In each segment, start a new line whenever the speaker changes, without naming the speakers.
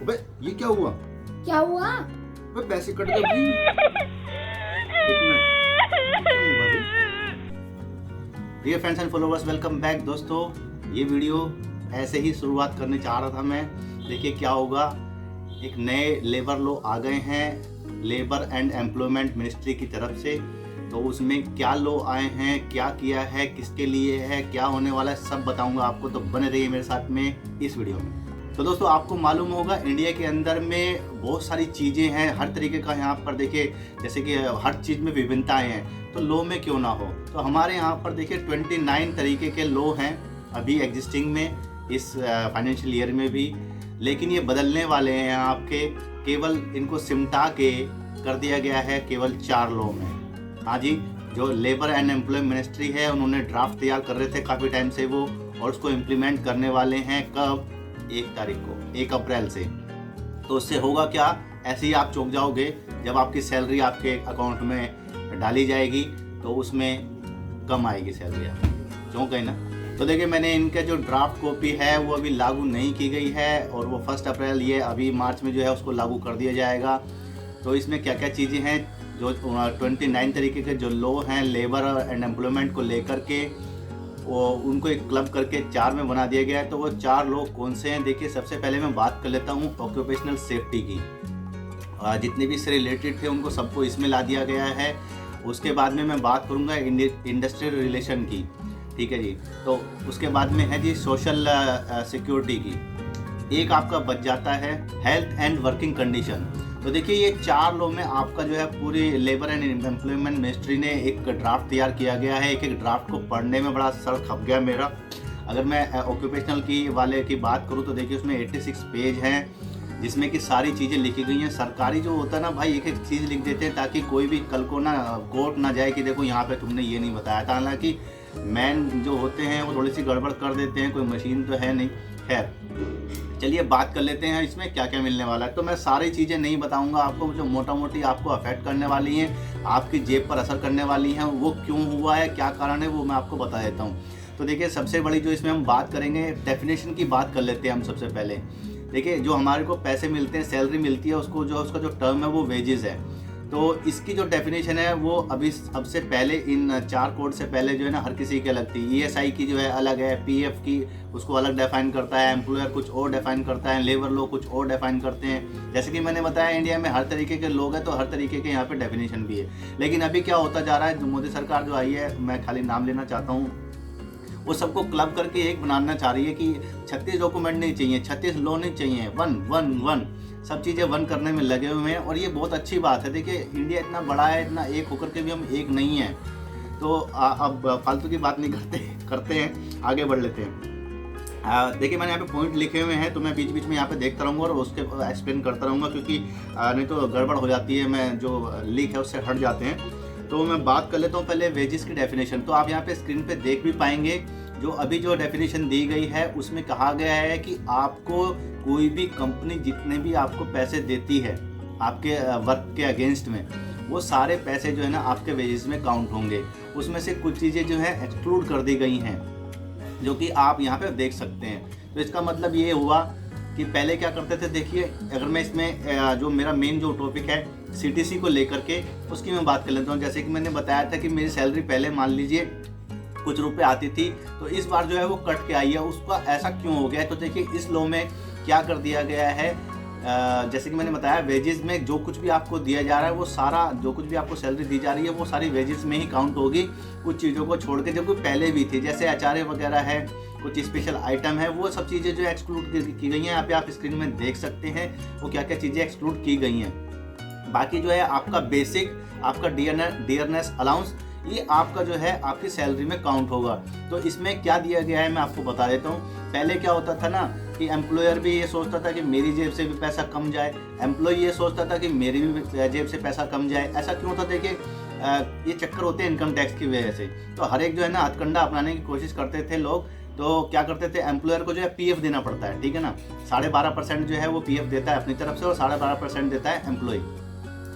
अबे ये क्या हुआ?
क्या हुआ?
अबे पैसे कट गए भाई। एक मिनट, क्या हुआ भाई? Dear friends and followers, welcome back दोस्तों। ये वीडियो ऐसे ही शुरुआत करने चाह रहा था मैं। देखिए क्या होगा, एक नए लेबर लॉ आ गए हैं लेबर एंड एम्प्लॉयमेंट मिनिस्ट्री की तरफ से। तो उसमें क्या लॉ आए हैं, क्या किया है, किसके लिए है, क्या होने वाला है, सब बताऊंगा आपको। तो बने रहिए मेरे साथ में इस वीडियो में। तो दोस्तों आपको मालूम होगा इंडिया के अंदर में बहुत सारी चीज़ें हैं, हर तरीके का यहाँ पर देखिए, जैसे कि हर चीज़ में विभिन्नताएं हैं, तो लॉ में क्यों ना हो। तो हमारे यहाँ पर देखिए 29 तरीके के लॉ हैं अभी एग्जिस्टिंग में इस फाइनेंशियल ईयर में भी, लेकिन ये बदलने वाले हैं आपके। केवल इनको सिमटा के कर दिया गया है केवल 4 लॉ में। हाँ जी, जो लेबर एंड एम्प्लॉयमेंट मिनिस्ट्री है उन्होंने ड्राफ्ट तैयार कर रहे थे काफ़ी टाइम से वो, और उसको इम्प्लीमेंट करने वाले हैं कब? 1 तारीख को, 1 अप्रैल से। तो उससे होगा क्या, ऐसे ही आप चौंक जाओगे जब आपकी सैलरी आपके अकाउंट में डाली जाएगी तो उसमें कम आएगी सैलरी, आप चौंक गए ना। तो देखिए मैंने इनका जो ड्राफ्ट कॉपी है वो अभी लागू नहीं की गई है, और वो 1 अप्रैल ये अभी मार्च में जो है उसको लागू कर दिया जाएगा। तो इसमें क्या क्या चीज़ें हैं, जो 29 तरीके के जो लॉ हैं लेबर एंड एम्प्लॉयमेंट को लेकर के, वो उनको एक क्लब करके 4 में बना दिया गया है। तो वो 4 लॉ कौन से हैं, देखिए सबसे पहले मैं बात कर लेता हूँ ऑक्यूपेशनल सेफ्टी की। जितने भी इससे रिलेटेड थे उनको सबको इसमें ला दिया गया है। उसके बाद में मैं बात करूँगा इंडस्ट्रियल रिलेशन की, ठीक है जी। तो उसके बाद में है जी सोशल सिक्योरिटी की। एक आपका बच जाता है हेल्थ एंड वर्किंग कंडीशन। तो देखिए ये 4 लॉ में आपका जो है पूरी लेबर एंड एम्प्लॉयमेंट मिनिस्ट्री ने एक ड्राफ्ट तैयार किया गया है। एक ड्राफ्ट को पढ़ने में बड़ा सर खप गया मेरा। अगर मैं ऑक्यूपेशनल की वाले की बात करूँ तो देखिए उसमें 86 पेज हैं, जिसमें कि सारी चीज़ें लिखी गई हैं। सरकारी जो होता है ना भाई, एक एक चीज़ लिख देते हैं ताकि कोई भी कल को ना कोर्ट ना जाए कि देखो यहाँ पे तुमने ये नहीं बताया था। हालांकि मैन जो होते हैं वो थोड़ी सी गड़बड़ कर देते हैं, कोई मशीन तो है नहीं। खैर चलिए बात कर लेते हैं इसमें क्या क्या मिलने वाला है। तो मैं सारी चीज़ें नहीं बताऊंगा आपको, जो मोटा मोटी आपको अफेक्ट करने वाली हैं, आपकी जेब पर असर करने वाली हैं, वो क्यों हुआ है, क्या कारण है, वो मैं आपको बता देता हूँ। तो देखिए सबसे बड़ी जो इसमें हम बात करेंगे, डेफिनेशन की बात कर लेते हैं हम सबसे पहले। देखिए जो हमारे को पैसे मिलते हैं, सैलरी मिलती है, उसको जो उसका जो टर्म है वो वेजेस है। तो इसकी जो डेफिनेशन है वो अभी सबसे पहले इन 4 कोड से पहले जो है ना हर किसी की अलग थी। ईएसआई की जो है अलग है, पीएफ की उसको अलग डिफाइन करता है, एम्प्लॉयर कुछ और डिफाइन करता है, लेबर लॉ कुछ और डिफाइन करते हैं। जैसे कि मैंने बताया इंडिया में हर तरीके के लोग हैं, तो हर तरीके के यहाँ पे डेफिनेशन भी है। लेकिन अभी क्या होता जा रहा है, जो मोदी सरकार जो आई है, मैं खाली नाम लेना चाहता हूँ, वो सबको क्लब करके एक बनाना चाह रही है कि 36 डॉक्यूमेंट नहीं चाहिए, 36 लॉ नहीं चाहिए, वन सब चीज़ें वन करने में लगे हुए हैं। और ये बहुत अच्छी बात है। देखिए इंडिया इतना बड़ा है, इतना एक होकर के भी हम एक नहीं है। तो अब फालतू की बात नहीं करते हैं, आगे बढ़ लेते हैं। देखिए मैंने यहाँ पे पॉइंट लिखे हुए हैं, तो मैं बीच बीच में यहाँ पे देखता रहूँगा और उसके एक्सप्लेन करता रहूँगा, क्योंकि नहीं तो गड़बड़ हो जाती है, मैं जो लीक है उससे हट जाते हैं। तो मैं बात कर लेता हूँ पहले वेजेस की डेफिनेशन। तो आप यहाँ पे स्क्रीन पे देख भी पाएंगे, जो अभी जो डेफिनेशन दी गई है उसमें कहा गया है कि आपको कोई भी कंपनी जितने भी आपको पैसे देती है आपके वर्क के अगेंस्ट में, वो सारे पैसे जो है ना आपके वेजेस में काउंट होंगे। उसमें से कुछ चीज़ें जो है एक्सक्लूड कर दी गई हैं, जो कि आप यहाँ पे देख सकते हैं। तो इसका मतलब ये हुआ कि पहले क्या करते थे, देखिए अगर मैं इसमें जो मेरा मेन जो टॉपिक है सीटीसी को लेकर के, उसकी मैं बात कर लेता हूँ। जैसे कि मैंने बताया था कि मेरी सैलरी पहले मान लीजिए कुछ रुपए आती थी, तो इस बार जो है वो कट के आई है। उसका ऐसा क्यों हो गया है, तो देखिए इस लॉ में क्या कर दिया गया है, जैसे कि मैंने बताया वेजेस में जो कुछ भी आपको दिया जा रहा है, वो सारा जो कुछ भी आपको सैलरी दी जा रही है वो सारी वेजेस में ही काउंट होगी, कुछ चीज़ों को छोड़ के जो कोई पहले भी थी, जैसे अचारे वगैरह है, कुछ स्पेशल आइटम है, वो सब चीज़ें जो एक्सक्लूड की गई हैं। यहाँ पे आप स्क्रीन में देख सकते हैं वो क्या क्या चीज़ें एक्सक्लूड की गई हैं। बाकी जो है आपका बेसिक, आपका डियरनेस अलाउंस, ये आपका जो है आपकी सैलरी में काउंट होगा। तो इसमें क्या दिया गया है मैं आपको बता देता हूँ। पहले क्या होता था ना कि एम्प्लॉयर भी ये सोचता था कि मेरी जेब से भी पैसा कम जाए, एम्प्लॉय ये सोचता था कि मेरी भी जेब से पैसा कम जाए। ऐसा क्यों होता? देखिए ये चक्कर होते हैं इनकम टैक्स की वजह से। तो हर एक जो है ना हथकंडा अपनाने की कोशिश करते थे लोग। तो क्या करते थे, एम्प्लॉयर को जो है पीएफ देना पड़ता है, ठीक है ना। 12.5% जो है वो पीएफ देता है अपनी तरफ से, और 12.5% देता है एम्प्लॉय।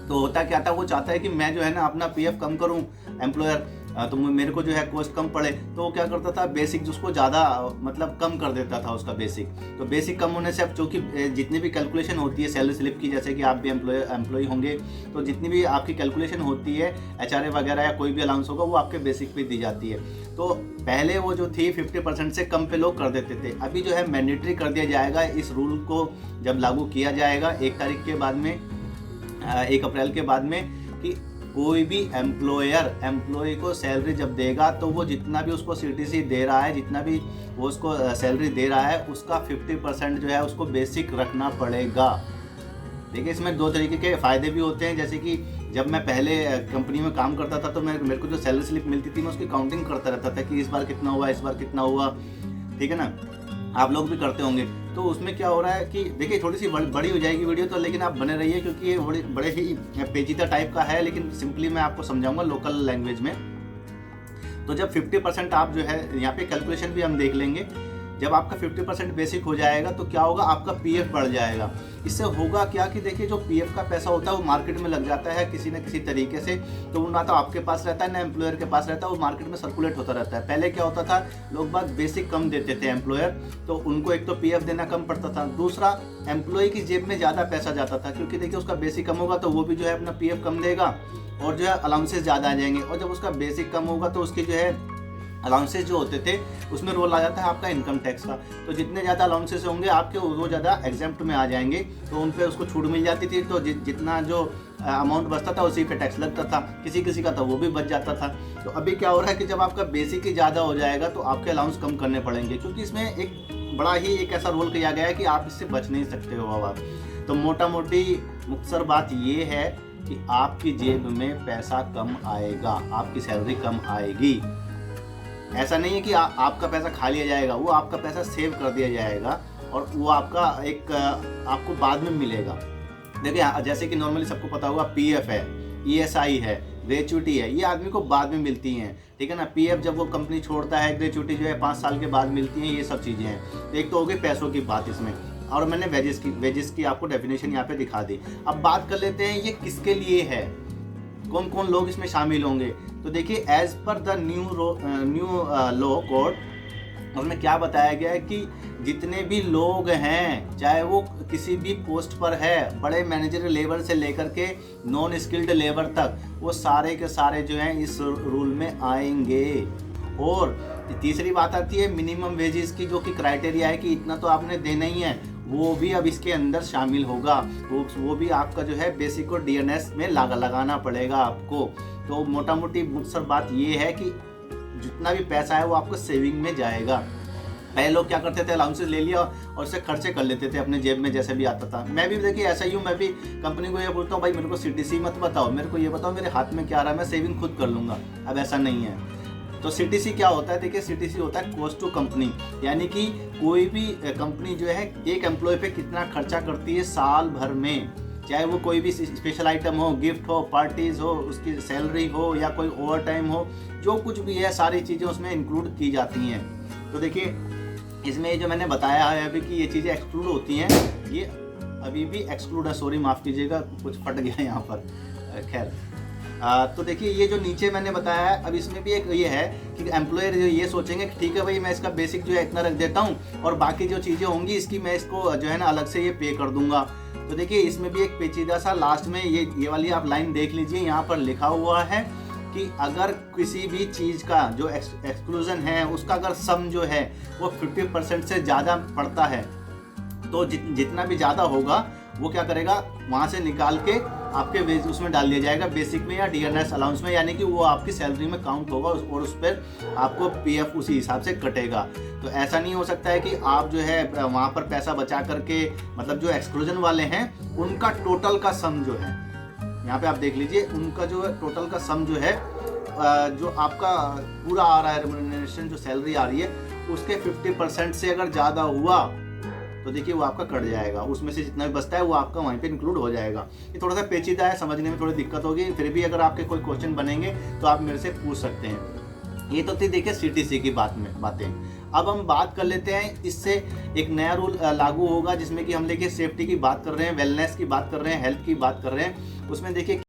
तो होता क्या था, वो चाहता है कि मैं जो है ना अपना पीएफ कम करूं एम्प्लॉयर, तो मेरे को जो है कॉस्ट कम पड़े, तो वो क्या करता था, बेसिक उसको ज़्यादा मतलब कम कर देता था उसका बेसिक। तो बेसिक कम होने से अब चूँकि जितनी भी कैलकुलेशन होती है सैलरी स्लिप की, जैसे कि आप भी एम्प्लॉय होंगे तो जितनी भी आपकी कैलकुलेशन होती है HRA वगैरह या कोई भी अलाउंस होगा वो आपके बेसिक पे दी जाती है। तो पहले वो जो थी 50% से कम पे लोग कर देते थे, अभी जो है मैंडेटरी कर दिया जाएगा। इस रूल को जब लागू किया जाएगा 1 तारीख के बाद में, 1 अप्रैल के बाद में, कि कोई भी एम्प्लॉय को सैलरी जब देगा तो वो जितना भी उसको CTC दे रहा है, जितना भी वो उसको सैलरी दे रहा है, उसका 50% जो है उसको बेसिक रखना पड़ेगा। देखिए इसमें 2 तरीके के फ़ायदे भी होते हैं, जैसे कि जब मैं पहले कंपनी में काम करता था तो मेरे को जो सैलरी स्लिप मिलती थी मैं उसकी काउंटिंग करता रहता था कि इस बार कितना हुआ, इस बार कितना हुआ, ठीक है ना। आप लोग भी करते होंगे। तो उसमें क्या हो रहा है कि देखिए थोड़ी सी बड़ी हो जाएगी वीडियो तो, लेकिन आप बने रहिए क्योंकि ये बड़े ही पेचीदा टाइप का है, लेकिन सिंपली मैं आपको समझाऊंगा लोकल लैंग्वेज में। तो जब 50% आप जो है, यहाँ पे कैलकुलेशन भी हम देख लेंगे, जब आपका 50% बेसिक हो जाएगा तो क्या होगा, आपका PF बढ़ जाएगा। इससे होगा क्या कि देखिए जो PF का पैसा होता है वो मार्केट में लग जाता है किसी न किसी तरीके से, तो वो ना तो आपके पास रहता है ना एम्प्लॉयर के पास रहता है, वो मार्केट में सर्कुलेट होता रहता है। पहले क्या होता था, लोग बात बेसिक कम देते थे एम्प्लॉयर, तो उनको एक तो PF देना कम पड़ता था, दूसरा एम्प्लॉय की जेब में ज़्यादा पैसा जाता था, क्योंकि देखिए उसका बेसिक कम होगा तो वो भी जो है अपना PF कम देगा और जो है अलाउंसेस ज़्यादा आ जाएंगे, और जब उसका बेसिक कम होगा तो उसकी जो है अलाउंसेस जो होते थे उसमें रोल आ जाता है आपका इनकम टैक्स का। तो जितने ज़्यादा अलाउंसेस होंगे आपके वो ज़्यादा एग्जेम्प्ट में आ जाएंगे, तो उन पे उसको छूट मिल जाती थी। तो जितना जो अमाउंट बचता था उसी पे टैक्स लगता था, किसी का तो वो भी बच जाता था। तो अभी क्या हो रहा है कि जब आपका बेसिक ही ज़्यादा हो जाएगा तो आपके अलाउंस कम करने पड़ेंगे, क्योंकि इसमें एक बड़ा ही एक ऐसा रोल किया गया है कि आप इससे बच नहीं सकते हो अब आप। तो मोटा मोटी मुख्तसर बात ये है कि आपकी जेब में पैसा कम आएगा, आपकी सैलरी कम आएगी। ऐसा नहीं है कि आपका पैसा खा लिया जाएगा, वो आपका पैसा सेव कर दिया जाएगा और वो आपका एक आपको बाद में मिलेगा। देखिए जैसे कि नॉर्मली सबको पता होगा PF है, ESI है, ग्रेचुटी है, ये आदमी को बाद में मिलती हैं, ठीक है ना। PF जब वो कंपनी छोड़ता है, ग्रेचुटी जो है 5 साल के बाद मिलती हैं, ये सब चीज़ें हैं। एक तो हो गई पैसों की बात इसमें, और मैंने वेजेस की आपको डेफिनेशन यहाँ पे दिखा दी। अब बात कर लेते हैं ये किसके लिए है, कौन कौन लोग इसमें शामिल होंगे। तो देखिए as per the new law code उसमें क्या बताया गया है कि जितने भी लोग हैं, चाहे वो किसी भी पोस्ट पर है, बड़े मैनेजर लेवल से लेकर के नॉन स्किल्ड लेबर तक, वो सारे के सारे जो हैं इस रूल में आएंगे। और तीसरी बात आती है मिनिमम वेजेस की, जो कि क्राइटेरिया है कि इतना तो आपने देना ही है, वो भी अब इसके अंदर शामिल होगा। वो भी आपका जो है बेसिक और DNS में लगाना पड़ेगा आपको। तो मोटा मोटी मुख्तसर बात ये है कि जितना भी पैसा है वो आपको सेविंग में जाएगा। पहले लोग क्या करते थे, अलाउंसेस ले लिया और उससे खर्चे कर लेते थे अपने जेब में जैसे भी आता था। मैं भी देखिए ऐसा ही हूँ, मैं भी कंपनी को ये बोलता हूँ भाई मेरे को CTC मत बताओ, मेरे को ये बताओ मेरे हाथ में क्या आ रहा है, मैं सेविंग खुद कर लूँगा। अब ऐसा नहीं है। तो CTC क्या होता है, देखिए CTC होता है कॉस्ट टू कंपनी, यानी कि कोई भी कंपनी जो है एक एम्प्लॉय पे कितना खर्चा करती है साल भर में, चाहे वो कोई भी स्पेशल आइटम हो, गिफ्ट हो, पार्टीज हो, उसकी सैलरी हो या कोई ओवर टाइम हो, जो कुछ भी है सारी चीज़ें उसमें इंक्लूड की जाती हैं। तो देखिए इसमें जो मैंने बताया है अभी कि ये चीज़ें एक्सक्लूड होती हैं, ये अभी भी एक्सक्लूड है, सॉरी माफ़ कीजिएगा कुछ फट गया यहाँ पर, खैर। तो देखिए ये जो नीचे मैंने बताया है, अब इसमें भी एक ये है कि एम्प्लॉयर ये सोचेंगे कि ठीक है भाई मैं इसका बेसिक जो है इतना रख देता हूँ और बाकी जो चीज़ें होंगी इसकी मैं इसको जो है ना अलग से ये पे कर दूंगा। तो देखिए इसमें भी एक पेचीदा सा लास्ट में ये वाली आप लाइन देख लीजिए, यहाँ पर लिखा हुआ है कि अगर किसी भी चीज़ का जो एक्सक्लूजन है उसका अगर सम जो है वो 50% से ज़्यादा पड़ता है, तो जितना भी ज़्यादा होगा वो क्या करेगा, वहाँ से निकाल के आपके वेज उसमें डाल दिया जाएगा, बेसिक में या DNS अलाउंस में, यानी कि वो आपकी सैलरी में काउंट होगा और उस पर आपको PF उसी हिसाब से कटेगा। तो ऐसा नहीं हो सकता है कि आप जो है वहाँ पर पैसा बचा करके, मतलब जो एक्सक्लूजन वाले हैं उनका टोटल का सम जो है, यहाँ पे आप देख लीजिए, उनका जो है टोटल का सम जो है जो आपका पूरा आ रहा है रेम्यूनरेशन, जो सैलरी आ रही है उसके 50% से अगर ज़्यादा हुआ तो देखिए वो आपका कट जाएगा, उसमें से जितना भी बचता है वो आपका वहीं पे इंक्लूड हो जाएगा। ये थोड़ा सा पेचीदा है, समझने में थोड़ी दिक्कत होगी, फिर भी अगर आपके कोई क्वेश्चन बनेंगे तो आप मेरे से पूछ सकते हैं। ये तो थी देखिए CTC की बातें। अब हम बात कर लेते हैं, इससे एक नया रूल लागू होगा जिसमें कि हम देखिए सेफ्टी की बात कर रहे हैं, वेलनेस की बात कर रहे हैं, हेल्थ की बात कर रहे हैं। उसमें देखिए